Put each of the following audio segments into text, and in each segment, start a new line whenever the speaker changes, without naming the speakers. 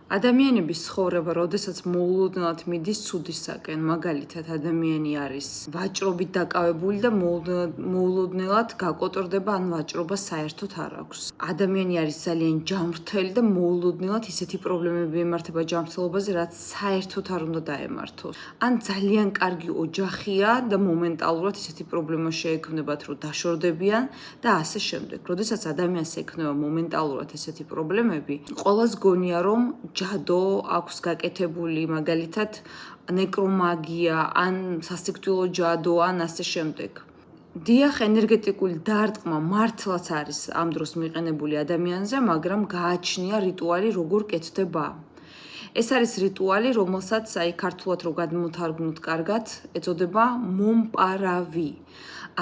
ადამიანების ცხოვრება, როდესაც მოულოდნელად მიდის ცუდისაკენ, მაგალითად ადამიანი არის ვაჭრობით დაკავებული და მოულოდნელად გაკოტრდება, ან ვაჭრობა საერთოდ არ აქვს. ადამიანი არის ძალიან ჯანმრთელი და მოულოდნელად ისეთი პრობლემები ემართება ჯანმრთელობაზე, რაც საერთოდ არ უნდა დაემართოს. ან ძალიან კარგი ოჯახია და მომენტალურად ისეთი პრობლემა შეექმნებათ, რომ დაშორდებიან და ასე შემდეგ. როდესაც ადამიანს ექმნება მომენტალურად ესეთი პრობლემები, ყველას გონია, რომ ჯადო აქვს გაკეთებული, მაგალითად ნეკრომაგია, ან სასიკვდილო ჯადო, ან ასე შემდეგ. დიახ, ენერგეტიკული დარტყმა მართლაც არის ამ დროს მიყენებული ადამიანზე, მაგრამ გააჩნია რიტუალი, როგორ კეთდება. ეს არის რიტუალი, რომელსაც ქართულად რო გადმოვთარგმნოთ კარგად, ეწოდება მომპარავი.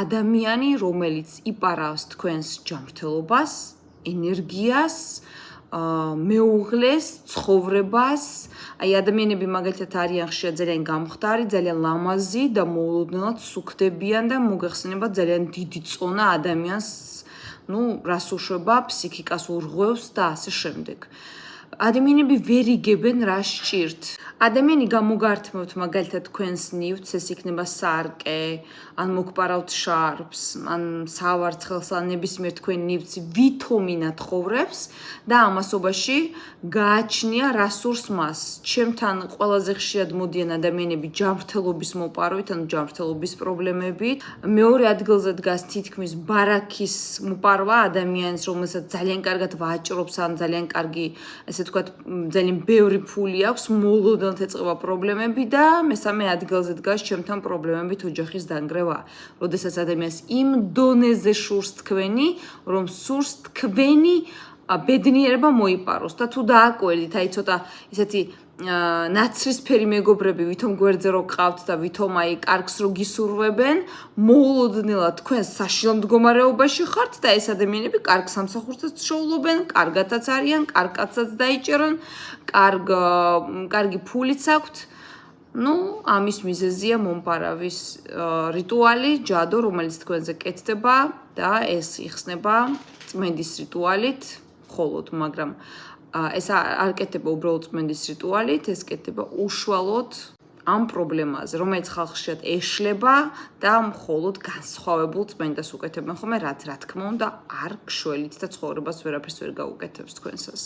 ადამიანი, რომელიც იპარავს თქვენს ჯანმრთელობას, ენერგიას, მეუღლეს, ცხოვრებას, ადამიანები მაგალითად არიან ხშირად ძალიან გამხდარი, ძალიან ლამაზი და მოულოდნელად სუქდებიან და მოგეხსენება ძალიან დიდი წონა ადამიანს, რას უშვება, ფსიქიკას ურღვევს და ასე შემდეგ. ადამიანები ვერ იგებენ რა სჭირთ. ადამიანი გამოგართმევთ მაგალითად თქვენს ნივთს, ეს იქნება სარკე, ან მოგპარავთ შარფს, ან სავარცხელს, ან ნებისმიერ თქვენ ნივთს ვითომინად ხოვრებს და ამასობაში გააჩნია რა სურს მას. ჩემთან ყველაზე ხშირად მოდიან ადამიანები ჯანმრთელობის მოპარვით, ანუ ჯანმრთელობის პრობლემებით. მეორე ადგილზე დგას თითქმის ბარაქის მოპარვა ადამიანს, რომელსაც ძალიან კარგად ვაჭრობს, ან ძალიან კარგი, ესე ვთქვათ, ძალიან ბევრი ფული აქვს, მოულოდნელად ეწყება პრობლემები და მესამე ადგილზე დგას ჩემთან პრობლემებით ოჯახის დანგრევა. როდესაც ადამიანს იმ დონეზე შურს თქვენი, რომ სურს თქვენი ბედნიერება მოიპაროს და თუ დააკვირდით, ცოტა ისეთი ნაცრისფერი მეგობრები, ვითომ გვერდზე რო ყავთ და ვითომ კარგს რო გისურვებენ, მოულოდნელად თქვენ საშინელ მდგომარეობაში ხართ და ეს ადამიანები კარგ სამსახურსაც შოულობენ, კარგათაც არიან, კარგაცაც დაიჭერონ, კარგი ფულიც აქვთ. ამის მიზეზია მომპარავის რიტუალი, ჯადო, რომელიც თქვენზე კეთდება და ეს იხსნება წმენდის რიტუალით, მხოლოდ, მაგრამ ეს არ კეთდება უბრალოდ წმენდის რიტუალით, ეს კეთდება უშუალოდ ამ პრობლემაზე, რომელიც ხალხშიად ეშლება და მხოლოდ განსხვავებულ წმენდას უკეთებენ ხოლმე, რაც რა თქმა უნდა არ გშველით და ცხოვრებას ვერაფერს ვერ გაუკეთებს თქვენსას.